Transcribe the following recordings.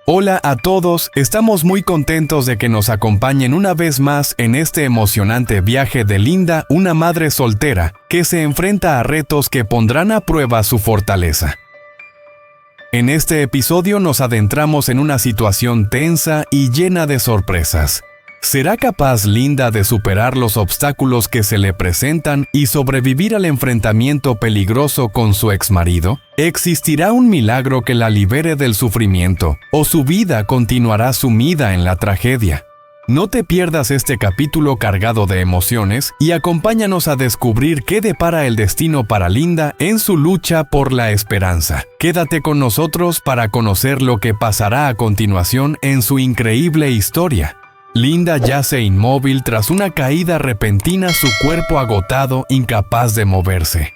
Hola a todos, estamos muy contentos de que nos acompañen una vez más en este emocionante viaje de Linda, una madre soltera, que se enfrenta a retos que pondrán a prueba su fortaleza. En este episodio nos adentramos en una situación tensa y llena de sorpresas. ¿Será capaz Linda de superar los obstáculos que se le presentan y sobrevivir al enfrentamiento peligroso con su exmarido? ¿Existirá un milagro que la libere del sufrimiento o su vida continuará sumida en la tragedia? No te pierdas este capítulo cargado de emociones y acompáñanos a descubrir qué depara el destino para Linda en su lucha por la esperanza. Quédate con nosotros para conocer lo que pasará a continuación en su increíble historia. Linda yace inmóvil tras una caída repentina, su cuerpo agotado, incapaz de moverse.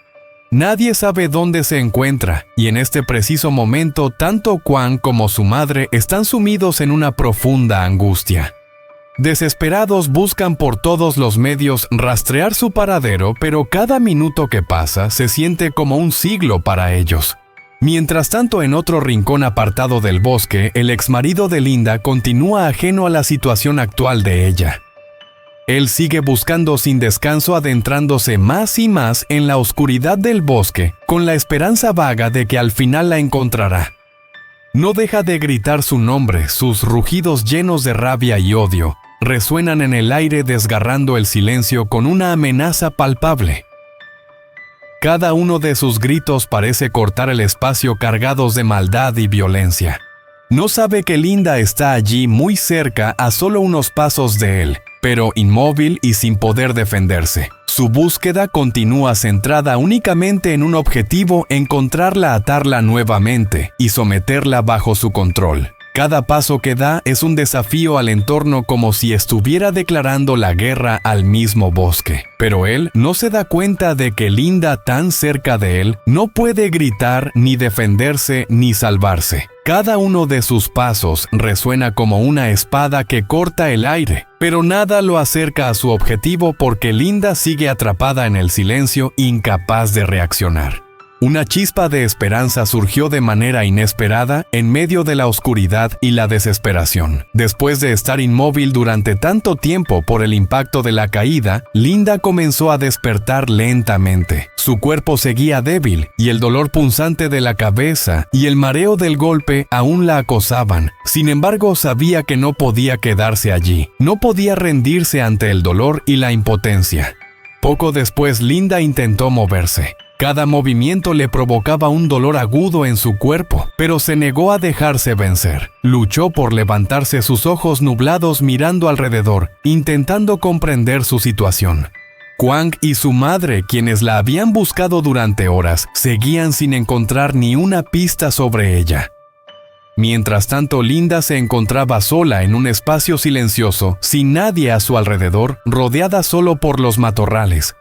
Nadie sabe dónde se encuentra, y en este preciso momento tanto Kwang como su madre están sumidos en una profunda angustia. Desesperados buscan por todos los medios rastrear su paradero, pero cada minuto que pasa se siente como un siglo para ellos. Mientras tanto, en otro rincón apartado del bosque, el exmarido de Linda continúa ajeno a la situación actual de ella. Él sigue buscando sin descanso, adentrándose más y más en la oscuridad del bosque, con la esperanza vaga de que al final la encontrará. No deja de gritar su nombre, sus rugidos llenos de rabia y odio resuenan en el aire, desgarrando el silencio con una amenaza palpable. Cada uno de sus gritos parece cortar el espacio, cargados de maldad y violencia. No sabe que Linda está allí muy cerca, a solo unos pasos de él, pero inmóvil y sin poder defenderse. Su búsqueda continúa centrada únicamente en un objetivo: encontrarla, atarla nuevamente y someterla bajo su control. Cada paso que da es un desafío al entorno, como si estuviera declarando la guerra al mismo bosque. Pero él no se da cuenta de que Linda, tan cerca de él, no puede gritar, ni defenderse, ni salvarse. Cada uno de sus pasos resuena como una espada que corta el aire, pero nada lo acerca a su objetivo porque Linda sigue atrapada en el silencio, incapaz de reaccionar. Una chispa de esperanza surgió de manera inesperada en medio de la oscuridad y la desesperación. Después de estar inmóvil durante tanto tiempo por el impacto de la caída, Linda comenzó a despertar lentamente. Su cuerpo seguía débil y el dolor punzante de la cabeza y el mareo del golpe aún la acosaban. Sin embargo, sabía que no podía quedarse allí. No podía rendirse ante el dolor y la impotencia. Poco después, Linda intentó moverse. Cada movimiento le provocaba un dolor agudo en su cuerpo, pero se negó a dejarse vencer. Luchó por levantarse, sus ojos nublados mirando alrededor, intentando comprender su situación. Kwang y su madre, quienes la habían buscado durante horas, seguían sin encontrar ni una pista sobre ella. Mientras tanto, Linda se encontraba sola en un espacio silencioso, sin nadie a su alrededor, rodeada solo por los matorrales.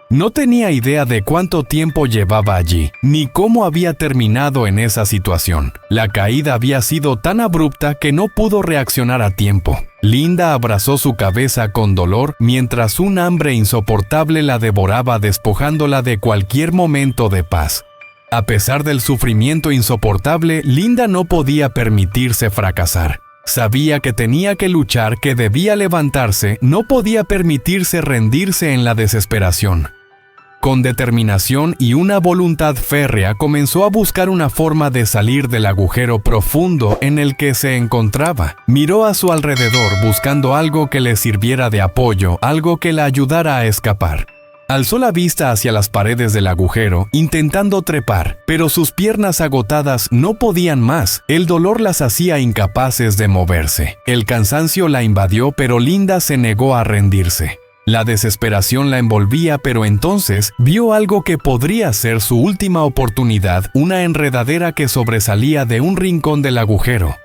No tenía idea de cuánto tiempo llevaba allí, ni cómo había terminado en esa situación. La caída había sido tan abrupta que no pudo reaccionar a tiempo. Linda abrazó su cabeza con dolor mientras un hambre insoportable la devoraba, despojándola de cualquier momento de paz. A pesar del sufrimiento insoportable, Linda no podía permitirse fracasar. Sabía que tenía que luchar, que debía levantarse, no podía permitirse rendirse en la desesperación. Con determinación y una voluntad férrea, comenzó a buscar una forma de salir del agujero profundo en el que se encontraba. Miró a su alrededor buscando algo que le sirviera de apoyo, algo que la ayudara a escapar. Alzó la vista hacia las paredes del agujero, intentando trepar, pero sus piernas agotadas no podían más. El dolor las hacía incapaces de moverse. El cansancio la invadió, pero Linda se negó a rendirse. La desesperación la envolvía, pero entonces vio algo que podría ser su última oportunidad: una enredadera que sobresalía de un rincón del agujero.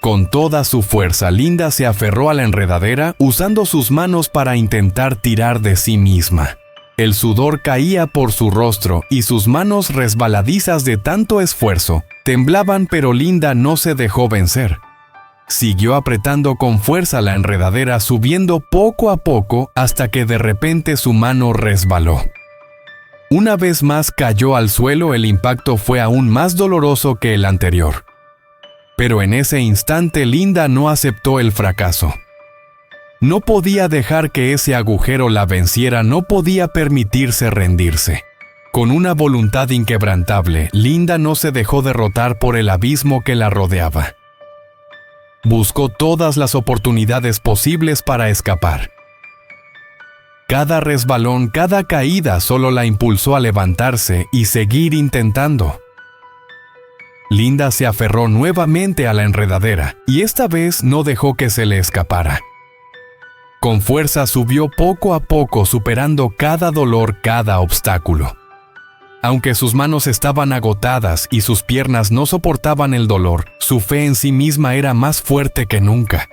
Con toda su fuerza, Linda se aferró a la enredadera, usando sus manos para intentar tirar de sí misma. El sudor caía por su rostro y sus manos, resbaladizas de tanto esfuerzo, temblaban, pero Linda no se dejó vencer. Siguió apretando con fuerza la enredadera, subiendo poco a poco hasta que de repente su mano resbaló. Una vez más cayó al suelo. El impacto fue aún más doloroso que el anterior. Pero en ese instante Linda no aceptó el fracaso. No podía dejar que ese agujero la venciera, no podía permitirse rendirse. Con una voluntad inquebrantable, Linda no se dejó derrotar por el abismo que la rodeaba. Buscó todas las oportunidades posibles para escapar. Cada resbalón, cada caída solo la impulsó a levantarse y seguir intentando. Linda se aferró nuevamente a la enredadera y esta vez no dejó que se le escapara. Con fuerza subió poco a poco, superando cada dolor, cada obstáculo. Aunque sus manos estaban agotadas y sus piernas no soportaban el dolor, su fe en sí misma era más fuerte que nunca.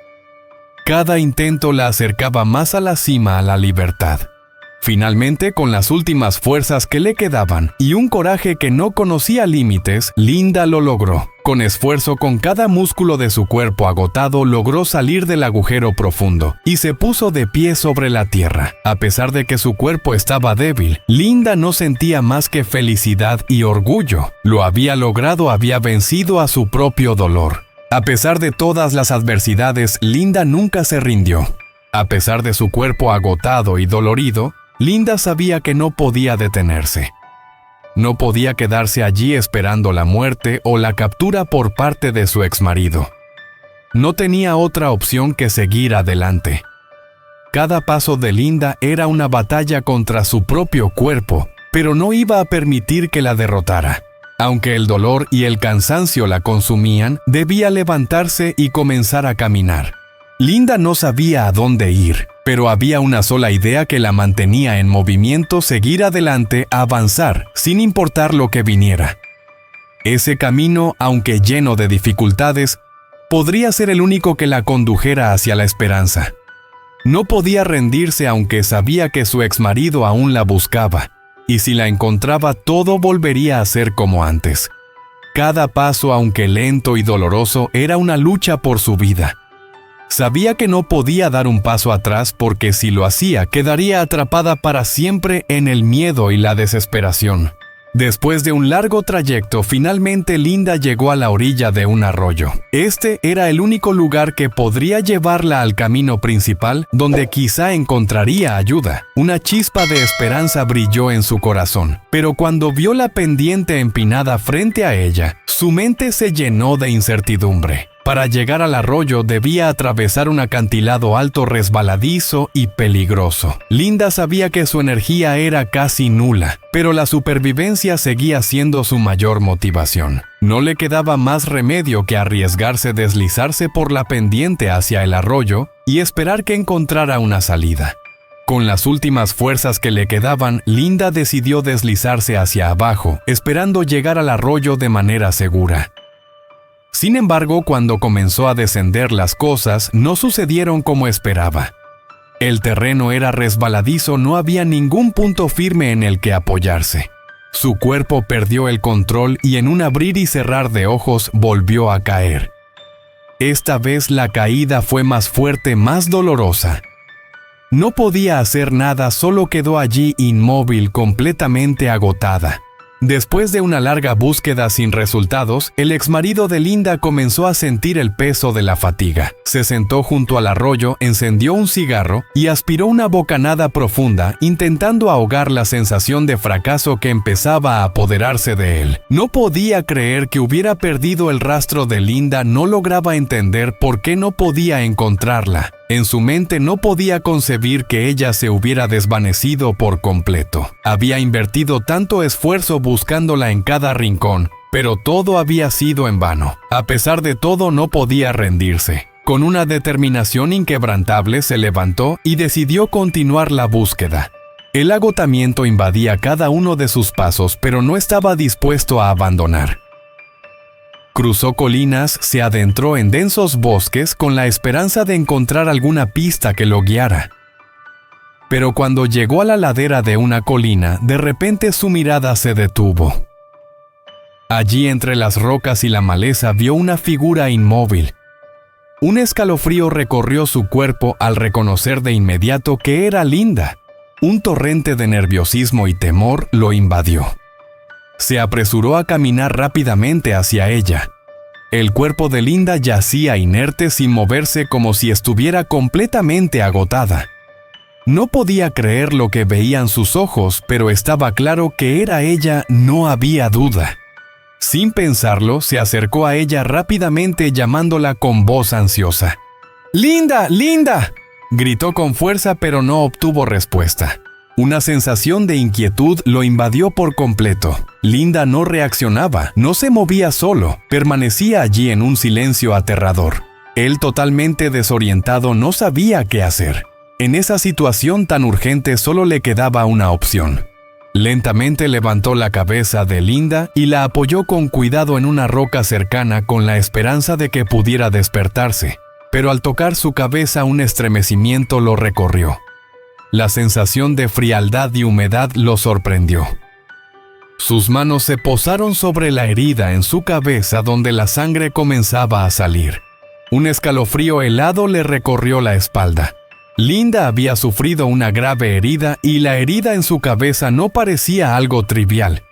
Cada intento la acercaba más a la cima, a la libertad. Finalmente, con las últimas fuerzas que le quedaban y un coraje que no conocía límites, Linda lo logró. Con esfuerzo, con cada músculo de su cuerpo agotado, logró salir del agujero profundo y se puso de pie sobre la tierra. A pesar de que su cuerpo estaba débil, Linda no sentía más que felicidad y orgullo. Lo había logrado, había vencido a su propio dolor. A pesar de todas las adversidades, Linda nunca se rindió. A pesar de su cuerpo agotado y dolorido, Linda sabía que no podía detenerse. No podía quedarse allí esperando la muerte o la captura por parte de su exmarido. No tenía otra opción que seguir adelante. Cada paso de Linda era una batalla contra su propio cuerpo, pero no iba a permitir que la derrotara. Aunque el dolor y el cansancio la consumían, debía levantarse y comenzar a caminar. Linda no sabía a dónde ir, pero había una sola idea que la mantenía en movimiento: seguir adelante, avanzar, sin importar lo que viniera. Ese camino, aunque lleno de dificultades, podría ser el único que la condujera hacia la esperanza. No podía rendirse aunque sabía que su exmarido aún la buscaba, y si la encontraba todo volvería a ser como antes. Cada paso, aunque lento y doloroso, era una lucha por su vida. Sabía que no podía dar un paso atrás porque si lo hacía quedaría atrapada para siempre en el miedo y la desesperación. Después de un largo trayecto, finalmente Linda llegó a la orilla de un arroyo. Este era el único lugar que podría llevarla al camino principal, donde quizá encontraría ayuda. Una chispa de esperanza brilló en su corazón, pero cuando vio la pendiente empinada frente a ella, su mente se llenó de incertidumbre. Para llegar al arroyo debía atravesar un acantilado alto, resbaladizo y peligroso. Linda sabía que su energía era casi nula, pero la supervivencia seguía siendo su mayor motivación. No le quedaba más remedio que arriesgarse, deslizarse por la pendiente hacia el arroyo y esperar que encontrara una salida. Con las últimas fuerzas que le quedaban, Linda decidió deslizarse hacia abajo, esperando llegar al arroyo de manera segura. Sin embargo, cuando comenzó a descender, las cosas no sucedieron como esperaba. El terreno era resbaladizo, no había ningún punto firme en el que apoyarse. Su cuerpo perdió el control y en un abrir y cerrar de ojos volvió a caer. Esta vez la caída fue más fuerte, más dolorosa. No podía hacer nada, solo quedó allí inmóvil, completamente agotada. Después de una larga búsqueda sin resultados, el exmarido de Linda comenzó a sentir el peso de la fatiga. Se sentó junto al arroyo, encendió un cigarro y aspiró una bocanada profunda, intentando ahogar la sensación de fracaso que empezaba a apoderarse de él. No podía creer que hubiera perdido el rastro de Linda, no lograba entender por qué no podía encontrarla. En su mente no podía concebir que ella se hubiera desvanecido por completo. Había invertido tanto esfuerzo buscándola en cada rincón, pero todo había sido en vano. A pesar de todo, no podía rendirse. Con una determinación inquebrantable se levantó y decidió continuar la búsqueda. El agotamiento invadía cada uno de sus pasos, pero no estaba dispuesto a abandonar. Cruzó colinas, se adentró en densos bosques con la esperanza de encontrar alguna pista que lo guiara. Pero cuando llegó a la ladera de una colina, de repente su mirada se detuvo. Allí, entre las rocas y la maleza, vio una figura inmóvil. Un escalofrío recorrió su cuerpo al reconocer de inmediato que era Linda. Un torrente de nerviosismo y temor lo invadió. Se apresuró a caminar rápidamente hacia ella. El cuerpo de Linda yacía inerte sin moverse como si estuviera completamente agotada. No podía creer lo que veían sus ojos, pero estaba claro que era ella, no había duda. Sin pensarlo, se acercó a ella rápidamente llamándola con voz ansiosa. ¡Linda! ¡Linda!, gritó con fuerza, pero no obtuvo respuesta. Una sensación de inquietud lo invadió por completo. Linda no reaccionaba, no se movía solo, permanecía allí en un silencio aterrador. Él, totalmente desorientado, no sabía qué hacer. En esa situación tan urgente solo le quedaba una opción. Lentamente levantó la cabeza de Linda y la apoyó con cuidado en una roca cercana con la esperanza de que pudiera despertarse, pero al tocar su cabeza un estremecimiento lo recorrió. La sensación de frialdad y humedad lo sorprendió. Sus manos se posaron sobre la herida en su cabeza donde la sangre comenzaba a salir. Un escalofrío helado le recorrió la espalda. Linda había sufrido una grave herida y la herida en su cabeza no parecía algo trivial.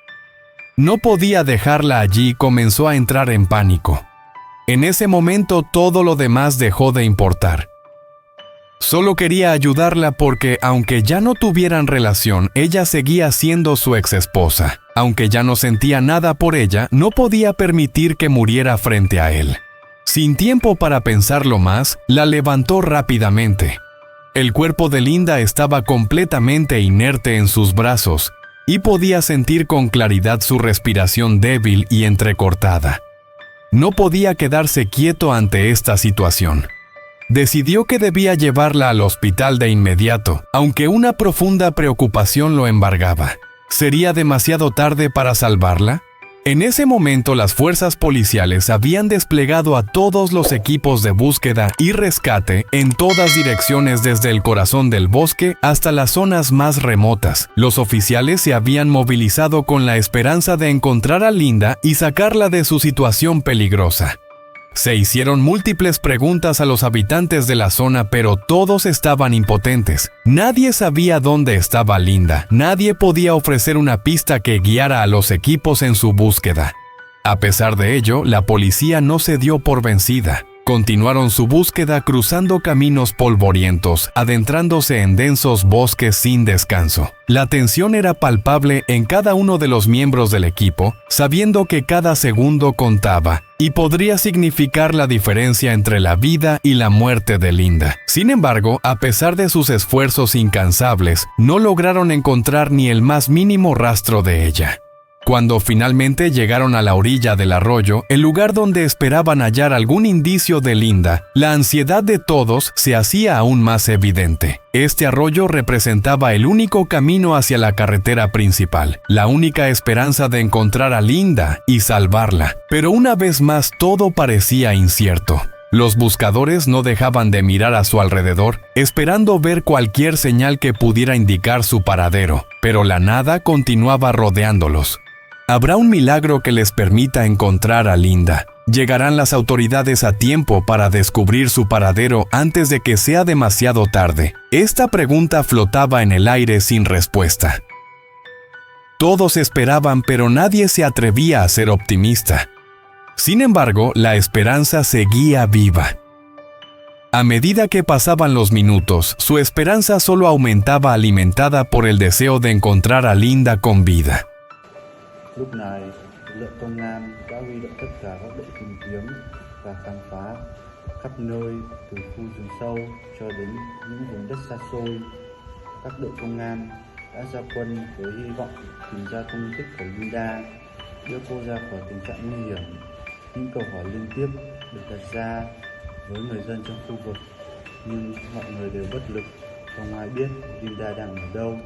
No podía dejarla allí y comenzó a entrar en pánico. En ese momento todo lo demás dejó de importar. Solo quería ayudarla porque, aunque ya no tuvieran relación, ella seguía siendo su exesposa. Aunque ya no sentía nada por ella, no podía permitir que muriera frente a él. Sin tiempo para pensarlo más, la levantó rápidamente. El cuerpo de Linda estaba completamente inerte en sus brazos y podía sentir con claridad su respiración débil y entrecortada. No podía quedarse quieto ante esta situación. Decidió que debía llevarla al hospital de inmediato, aunque una profunda preocupación lo embargaba. ¿Sería demasiado tarde para salvarla? En ese momento las fuerzas policiales habían desplegado a todos los equipos de búsqueda y rescate en todas direcciones desde el corazón del bosque hasta las zonas más remotas. Los oficiales se habían movilizado con la esperanza de encontrar a Linda y sacarla de su situación peligrosa. Se hicieron múltiples preguntas a los habitantes de la zona, pero todos estaban impotentes. Nadie sabía dónde estaba Linda. Nadie podía ofrecer una pista que guiara a los equipos en su búsqueda. A pesar de ello, la policía no se dio por vencida. Continuaron su búsqueda cruzando caminos polvorientos, adentrándose en densos bosques sin descanso. La tensión era palpable en cada uno de los miembros del equipo, sabiendo que cada segundo contaba y podría significar la diferencia entre la vida y la muerte de Linda. Sin embargo, a pesar de sus esfuerzos incansables, no lograron encontrar ni el más mínimo rastro de ella. Cuando finalmente llegaron a la orilla del arroyo, el lugar donde esperaban hallar algún indicio de Linda, la ansiedad de todos se hacía aún más evidente. Este arroyo representaba el único camino hacia la carretera principal, la única esperanza de encontrar a Linda y salvarla. Pero una vez más todo parecía incierto. Los buscadores no dejaban de mirar a su alrededor, esperando ver cualquier señal que pudiera indicar su paradero, pero la nada continuaba rodeándolos. Habrá un milagro que les permita encontrar a Linda. Llegarán las autoridades a tiempo para descubrir su paradero antes de que sea demasiado tarde. Esta pregunta flotaba en el aire sin respuesta. Todos esperaban, pero nadie se atrevía a ser optimista. Sin embargo, la esperanza seguía viva. A medida que pasaban los minutos, su esperanza solo aumentaba, alimentada por el deseo de encontrar a Linda con vida. Lúc này, lực lượng công an đã huy động tất cả các đội tìm kiếm và khám phá khắp nơi từ khu rừng sâu cho đến những vùng đất xa xôi. Các đội công an đã ra quân với hy vọng tìm ra tung tích của Linda, đưa cô ra khỏi tình trạng nguy hiểm. Những câu hỏi liên tiếp được đặt ra với người dân trong khu vực, nhưng mọi người đều bất lực, không ai biết Linda đang ở đâu,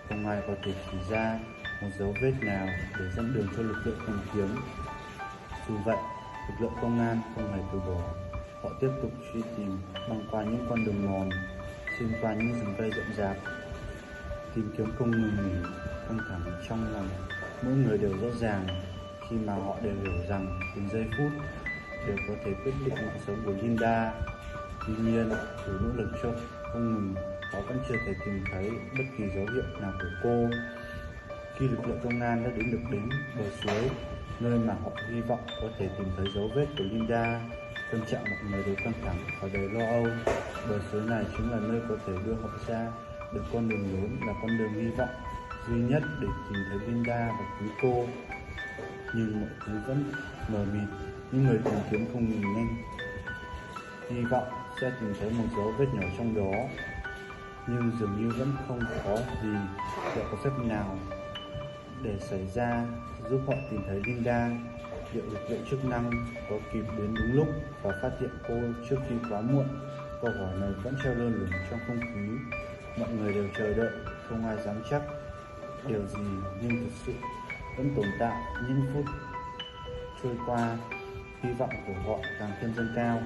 không ai có thể chỉ ra một dấu vết nào để dẫn đường cho lực lượng tìm kiếm. Dù vậy, lực lượng công an không hề từ bỏ. Họ tiếp tục truy tìm băng qua những con đường mòn, xuyên qua những rừng cây rậm rạp. Tìm kiếm không ngừng nghỉ, căng thẳng trong lòng mỗi người đều rõ ràng khi mà họ đều hiểu rằng từng giây phút đều có thể quyết định mạng sống của Linda. Tuy nhiên, dù nỗ lực không ngừng, họ vẫn chưa thể tìm thấy bất kỳ dấu hiệu nào của cô. Khi lực lượng công an đã đến được bờ suối, nơi mà họ hy vọng có thể tìm thấy dấu vết của Linda. Tâm trạng mọi người đều căng thẳng và đầy lo âu. Bờ suối này chính là nơi có thể đưa họ ra được con đường lớn, là con đường hy vọng duy nhất để tìm thấy Linda và cứu cô. Nhưng mọi thứ vẫn mờ mịt, những người tìm kiếm không ngừng nhanh, hy vọng sẽ tìm thấy một dấu vết nhỏ trong đó, nhưng dường như vẫn không có gì liệu có phép nào để xảy ra giúp họ tìm thấy Linda. Liệu lực lượng chức năng có kịp đến đúng lúc và phát hiện cô trước khi quá muộn? Câu hỏi này vẫn treo lơ lửng trong không khí. Mọi người đều chờ đợi, không ai dám chắc điều gì, nhưng thực sự vẫn tồn tại. Những phút trôi qua, hy vọng của họ càng thêm dâng cao.